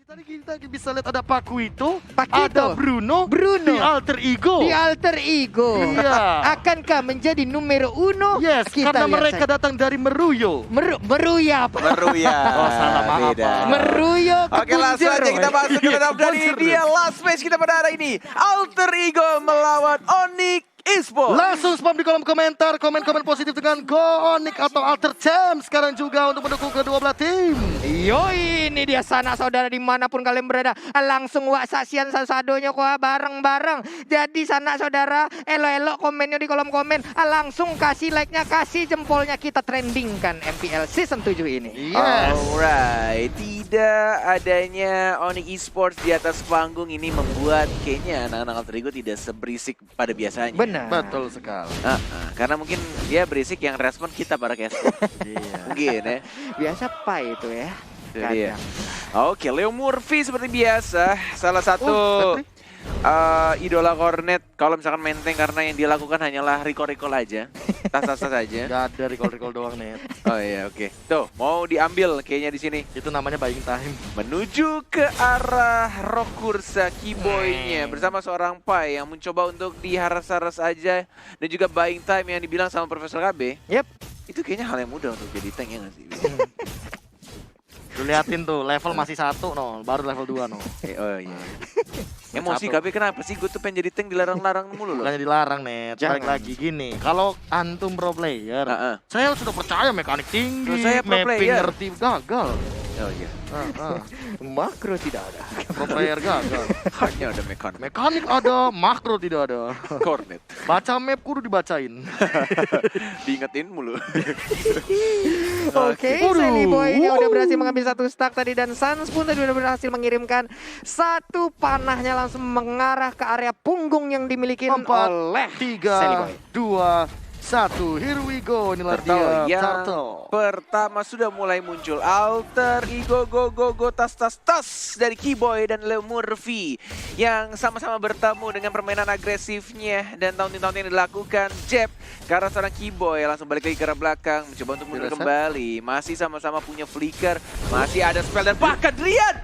Tadi kita bisa lihat ada Paquito, Paquito. ada Bruno di alter ego. Di alter ego. Iya. Akankah menjadi numero uno? Yes, Kita karena lihat mereka saja. datang dari Meruyo. Meruya apa? Meruya. Oh, salah, maaf, Beda. Pak. Meruyo ke Oke, langsung aja kita masuk ke dalam dari Bonjour. dia last match kita pada hari ini. Alter Ego melawan Onyx Esports. Langsung spam di kolom komentar, komen-komen positif dengan Go Onyx atau Alter Champ sekarang juga untuk mendukung kedua belah tim. Yoi, ini dia sanak saudara dimanapun kalian berada. Langsung wak saksian sasadonya kok bareng-bareng. Jadi sanak saudara, elo-elo komennya di kolom komen. Langsung kasih like-nya, kasih jempolnya. Kita trendingkan MPL Season 7 ini. Yes. Alright, tidak adanya Onyx Esports di atas panggung ini membuat kayaknya anak-anak Alter Ego tidak seberisik pada biasanya. Benar. Betul sekali. Karena mungkin dia berisik yang respon kita para caster. Iya. Mungkin ya. Biasa pai itu ya. Itu dia. Oke, Leo Murphy seperti biasa salah satu idola Cornet kalau misalkan main tank karena yang dilakukan hanyalah recall aja. Tas-tas aja. Gak ada recall doang nih. Oh iya, oke. Tuh, mau diambil kayaknya di sini. Itu namanya buying time. Menuju ke arah Rokursa Keyboy-nya bersama seorang Pai yang mencoba untuk diharas-haras aja dan juga buying time yang dibilang sama Profesor KB. Yep. Itu kayaknya hal yang mudah untuk jadi tank ya nggak sih? Lu liatin tuh, level masih 1 no, baru level 2 no. Oh iya. Emosi Satu. KB kenapa sih? Gue tuh pengen jadi tank dilarang-larang mulu loh. Bukannya dilarang net, balik Jangan. lagi gini. Kalau antum pro player, Heeh. saya sudah percaya mekanik tinggi, Terus saya pro mapping player. ngerti, gagal. Oh iya. Makro tidak ada. Pro player gagal. Hanya ada mekanik. Mekanik ada, makro tidak ada. Cornet. Baca map kudu dibacain. Diingetin mulu. Oke, Waduh. Sally Boy ini udah berhasil mengambil satu stack tadi dan Sans pun tadi udah berhasil mengirimkan satu panahnya langsung mengarah ke area punggung yang dimiliki 4, oleh Sally Boy. 3, 2, 1, here we go. Inilah Turtle dia, yang Turtle. pertama sudah mulai muncul. Alter Ego go tas dari Keyboy dan Leo Murphy yang sama-sama bertemu dengan permainan agresifnya dan taunting yang dilakukan. Jeb ke arah seorang Keyboy langsung balik lagi ke arah belakang mencoba untuk mundur Dirasa. kembali. Masih sama-sama punya flicker, masih ada spell dan bahkan Rian.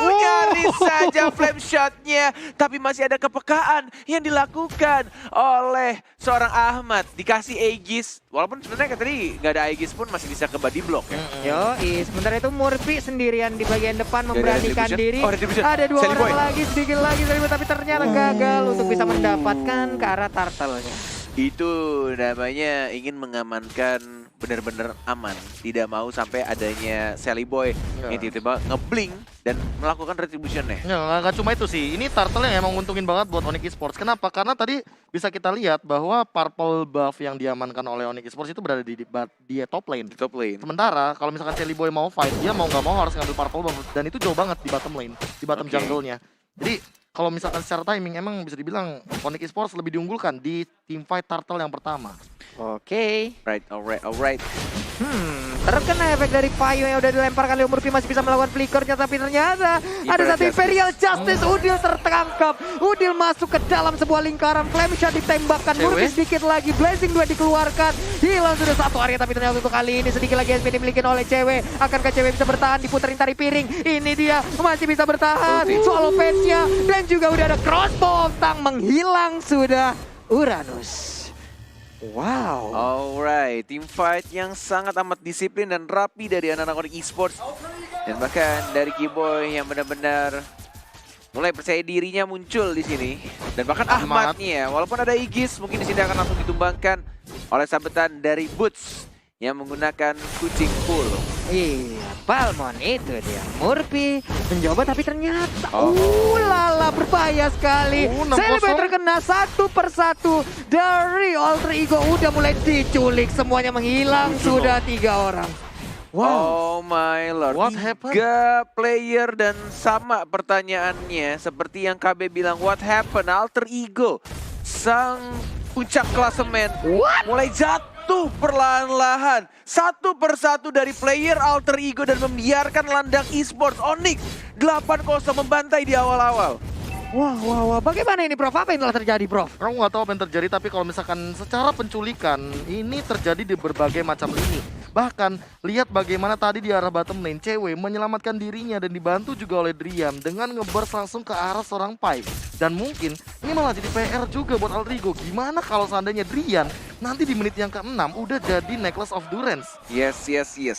Nyaris saja flame shotnya, tapi masih ada kepekaan yang dilakukan oleh seorang Ahmad. Dikasih Aegis, walaupun sebenarnya tadi nggak ada Aegis pun masih bisa ke body block ya. Yoi, sementara itu Murphy sendirian di bagian depan ada memberanikan retribution. diri. Oh, retribution. Ada dua Sally orang Boy. lagi, sedikit lagi Sally Boy, tapi ternyata gagal untuk bisa mendapatkan ke arah turtle-nya. Itu namanya ingin mengamankan benar-benar aman. Tidak mau sampai adanya Sally Boy yang tiba-tiba ngeblink dan melakukan retribution-nya. Ya, nggak cuma itu sih. Ini turtle yang emang untungin banget buat Onyx Esports. Kenapa? Karena tadi bisa kita lihat bahwa purple buff yang diamankan oleh Onyx Esports itu berada di top lane. Di top lane. Sementara kalau misalkan Sally Boy mau fight, dia mau nggak mau harus ngambil purple buff dan itu jauh banget di bottom lane, di bottom Oke. jungle-nya. Jadi kalau misalkan secara timing emang bisa dibilang Onyx Esports lebih diunggulkan di team fight turtle yang pertama. Oke. Alright. Terkena efek dari payo yang udah dilemparkan. Leo Murphy masih bisa melakukan flickernya, tapi ternyata ada satu Imperial Justice. Udil tertangkap. Udil masuk ke dalam sebuah lingkaran. Flame shot ditembakkan. Cewek. Murphy sedikit lagi. Blazing 2 dikeluarkan. Hilang sudah satu area, tapi ternyata untuk kali ini sedikit lagi SP dimiliki oleh cewek. Akankah cewek bisa bertahan? Diputerin tari piring. Ini dia masih bisa bertahan. Swallow fence-nya. Dan juga udah ada crossbow. Tang menghilang sudah Uranus. Wow. Alright, team fight yang sangat amat disiplin dan rapi dari anak-anak Onyx Esports. Dan bahkan dari Keyboy yang benar-benar mulai percaya dirinya muncul di sini. Dan bahkan Ahmadnya, walaupun ada Aegis, mungkin di sini akan langsung ditumbangkan oleh sabetan dari Boots yang menggunakan kucing full. Iya, Palmon itu dia. Murphy mencoba tapi ternyata lala berbahaya sekali. 6-0. Sally terkena satu persatu dari Alter Ego udah mulai diculik, semuanya menghilang, sudah 3 orang. Oh my lord, What happened? 3 player dan sama pertanyaannya seperti yang KB bilang, what happened? Alter Ego, sang puncak klasemen mulai jatuh perlahan-lahan satu persatu dari player Alter Ego dan membiarkan Landak Esports Onyx 8-0 membantai di awal-awal. Wah, bagaimana ini Prof? Apa yang telah terjadi Prof? Aku nggak tahu apa yang terjadi, tapi kalau misalkan secara penculikan ini terjadi di berbagai macam lini. Bahkan lihat bagaimana tadi di arah bottom lane cewek menyelamatkan dirinya dan dibantu juga oleh Drian dengan ngeburst langsung ke arah seorang Pai. Dan mungkin ini malah jadi PR juga buat Alter Ego. Gimana kalau seandainya Drian nanti di menit yang ke-6 udah jadi Necklace of Durance. Yes.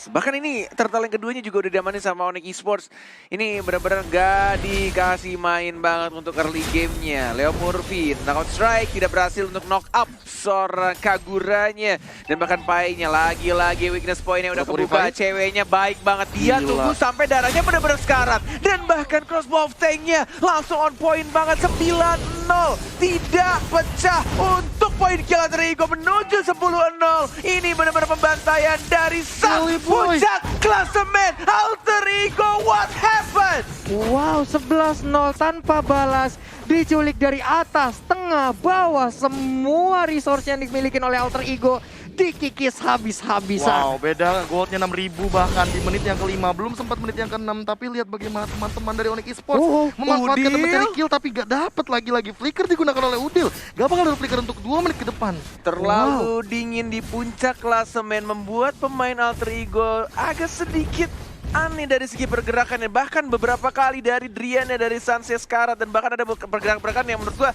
Bahkan ini turtle yang keduanya juga udah diamanin sama Onyx Esports. Ini benar-benar gak dikasih main banget untuk early gamenya. Leo Murphy, knockout strike, tidak berhasil untuk knock up seorang Kaguranya. Dan bahkan Pai-nya lagi-lagi weakness point-nya udah kebuka. Ceweknya baik banget. Dia tunggu sampai darahnya benar-benar sekarat. Dan bahkan crossbow of tank-nya langsung on point banget. 9-0. Tidak pecah untuk poin kill Alter Ego menuju 10-0. Ini benar-benar pembantaian dari sang puncak klasemen Alter Ego. What happened? Wow, 11-0 tanpa balas. Diculik dari atas, tengah, bawah. Semua resource yang dimiliki oleh Alter Ego dikikis habis-habisan. Wow, beda goldnya 6.000 bahkan di menit yang ke-5. Belum sempat menit yang ke-6, tapi lihat bagaimana teman-teman dari Onyx Esports memanfaatkan dan mencari kill, tapi gak dapat lagi-lagi. Flicker digunakan oleh Udil. Gak bakal ada flicker untuk 2 menit ke depan. Terlalu dingin di puncak klasemen membuat pemain Alter Ego agak sedikit aneh dari segi pergerakannya. Bahkan beberapa kali dari Drian, dari Sanse Scarlet, dan bahkan ada pergerakan-pergerakan yang menurut gua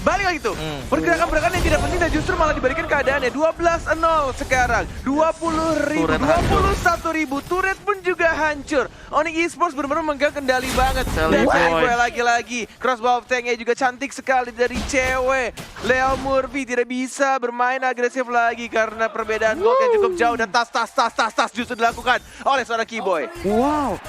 balik lagi tuh. Pergerakan-pergerakan yang tidak penting dan justru malah dibalikan keadaannya. 12-0 sekarang. 20.000, 21.000. Turret pun juga hancur. Onyx Esports benar-benar memegang kendali banget. Dan cewek lagi-lagi. Crossbow of tank-nya juga cantik sekali dari cewek. Leo Murphy tidak bisa bermain agresif lagi karena perbedaan gold yang cukup jauh. Dan tas justru dilakukan oleh seorang Keyboy. Wow.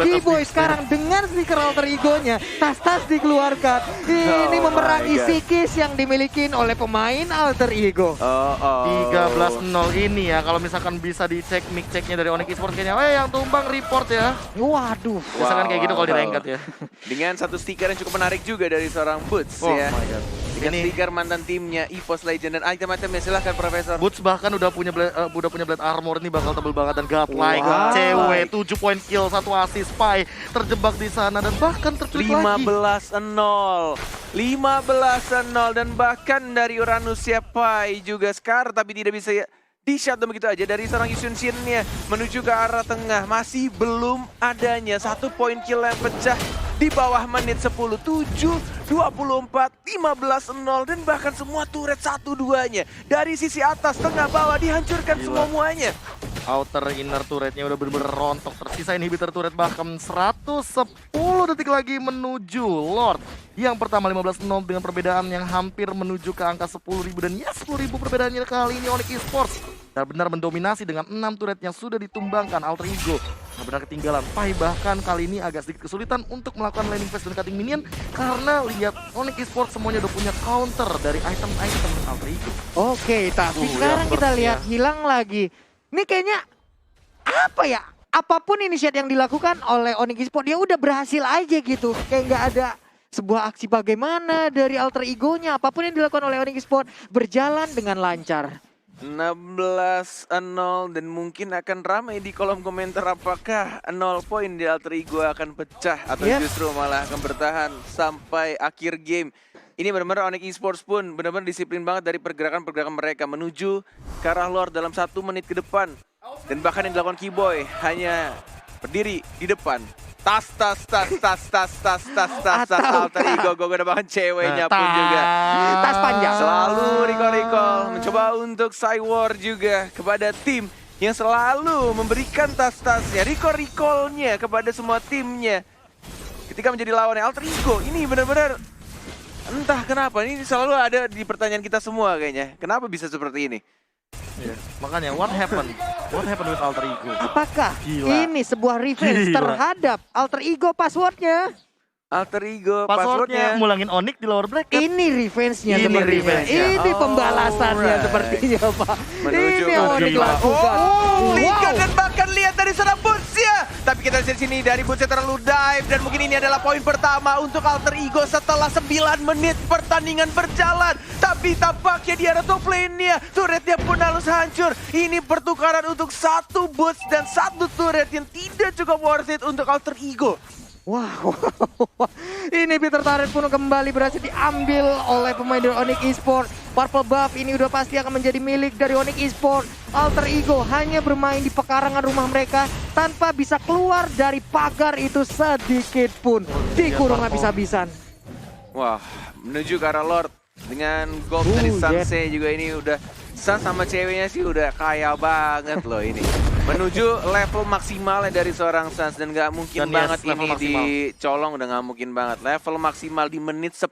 Keyboy sekarang dengan stiker Alter Ego-nya, tas-tas dikeluarkan. Ini memerangi psikis yang dimiliki oleh pemain Alter Ego. 13-0 ini ya, kalau misalkan bisa dicek mic checknya dari Onyx Esports kayaknya, yang tumbang report ya. Waduh. Misalkan kayak gitu kalau direngkat ya. Dengan satu stiker yang cukup menarik juga dari seorang Boots ya. My God. Dengan stiker mantan timnya EVOS Legend dan item-itemnya. Silahkan Profesor. Boots bahkan udah punya blade armor ini bakal tebel banget dan godlike. Cewek 7 point kill, 1 assist, Pai terjebak di sana dan bahkan terculik lagi. 15-0 dan bahkan dari Uranus Pai juga Scar tapi tidak bisa di-shutdown begitu aja dari seorang Yusun Shin-nya menuju ke arah tengah. Masih belum adanya 1 point kill yang pecah di bawah menit 10. 7, 24, 15-0 dan bahkan semua turret 1-2-nya dari sisi atas, tengah, bawah dihancurkan semuanya. Outer inner turretnya udah bener-bener rontok. Tersisa inhibitor turret bahkan 110 detik lagi menuju Lord. Yang pertama 15-0 dengan perbedaan yang hampir menuju ke angka 10.000. Dan ya 10.000 perbedaannya kali ini Onyx Esports benar-benar mendominasi dengan 6 turret yang sudah ditumbangkan. Alter Ego benar-benar ketinggalan. Pai bahkan kali ini agak sedikit kesulitan untuk melakukan landing phase dan cutting minion. Karena lihat Onyx Esports semuanya udah punya counter dari item-item Alter Ego. Oke, tapi sekarang kita lihat hilang lagi. Ini kayaknya apa ya? Apapun inisiat yang dilakukan oleh Onyx Esports dia udah berhasil aja gitu. Kayak nggak ada sebuah aksi bagaimana dari Alter Ego-nya. Apapun yang dilakukan oleh Onyx Esports berjalan dengan lancar. 16-0 dan mungkin akan ramai di kolom komentar apakah 0 poin di Alter Ego akan pecah atau justru malah akan bertahan sampai akhir game. Ini benar-benar Onyx Esports pun benar-benar disiplin banget dari pergerakan-pergerakan mereka menuju ke arah Lord dalam 1 menit ke depan. Dan bahkan yang dilakukan Keyboy hanya berdiri di depan. Tas Alter Ego, gue bahkan ceweknya pun juga. Tas panjang. Selalu recall mencoba untuk Cywar juga kepada tim yang selalu memberikan tas-tasnya, recall-nya kepada semua timnya. Ketika menjadi lawannya Alter Ego, ini benar-benar entah kenapa, ini selalu ada di pertanyaan kita semua kayaknya. Kenapa bisa seperti ini? Makanya, what happened? What happened with Alter Ego? Apakah ini sebuah revenge terhadap Alter Ego passwordnya? Alter Ego passwordnya mulangin Onyx di lower bracket. Ini revenge-nya Ini sepertinya. revenge-nya. Ini pembalasannya sepertinya, Pak. Menuju Ini yang Onyx lakukan. Liga dan bahkan lihat dari sana Boots-nya. Tapi kita lihat sini dari Boots-nya terlalu dive dan mungkin ini adalah poin pertama untuk Alter Ego setelah 9 menit pertandingan berjalan. Tapi tampaknya di arah top lane-nya turretnya pun harus hancur. Ini pertukaran untuk 1 Boots dan 1 turret yang tidak cukup worth it untuk Alter Ego. Wow, ini Peter Turret pun kembali berhasil diambil oleh pemain dari Onyx Esports. Purple buff ini udah pasti akan menjadi milik dari Onyx Esports. Alter Ego hanya bermain di pekarangan rumah mereka tanpa bisa keluar dari pagar itu sedikit pun. Dikurung habis-habisan. Wah, menuju ke arah Lord dengan gold dari Sanse juga ini udah Sans sama ceweknya sih udah kaya banget loh ini. Menuju level maksimalnya dari seorang Sans dan gak mungkin Dan banget level ini maksimal. dicolong, udah gak mungkin banget. Level maksimal di menit 10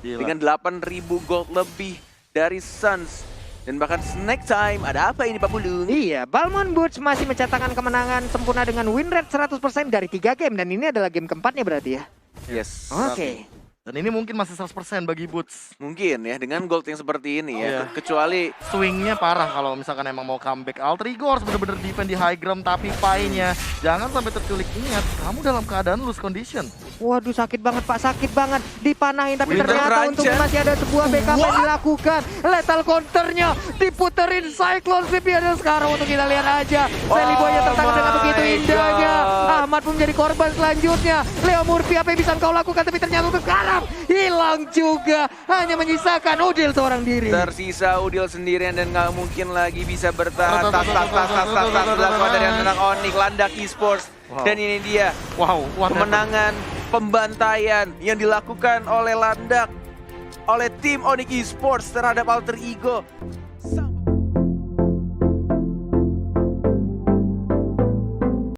Gila. dengan 8.000 gold lebih dari Sans. Dan bahkan snack time, ada apa ini Pak Pulung? Iya, Balmond Boots masih mencatatkan kemenangan sempurna dengan win rate 100% dari 3 game. Dan ini adalah game keempatnya berarti ya. Yes. Oke. Dan ini mungkin masih 100% bagi Boots. Mungkin ya dengan gold yang seperti ini ya. Iya. Kecuali Swingnya parah kalau misalkan emang mau comeback. Alter Ego harus bener-bener defend di high ground, tapi Pai-nya jangan sampai terculik. Ingat, kamu dalam keadaan lose condition. Waduh, sakit banget Pak, sakit banget. Dipanahin tapi Winter ternyata Crunch, untungnya ya? masih ada sebuah backup yang dilakukan. Lethal counternya diputerin Cyclone Sweep ya. Dan sekarang untuk kita lihat aja. Sally Boy-nya tertangkap dengan my begitu indahnya. God. Ahmad pun menjadi korban selanjutnya. Leo Murphy apa yang bisa kau lakukan, tapi ternyata untuk sekarang hilang juga. Hanya menyisakan Udil seorang diri. tersisa Udil sendirian dan nggak mungkin lagi bisa bertahan. Tas dilakukan dari anak Onyx Landak Esports. Wow. Dan ini dia Wow, what happened? kemenangan pembantaian yang dilakukan oleh Landak, oleh tim Onyx Esports terhadap Alter Ego.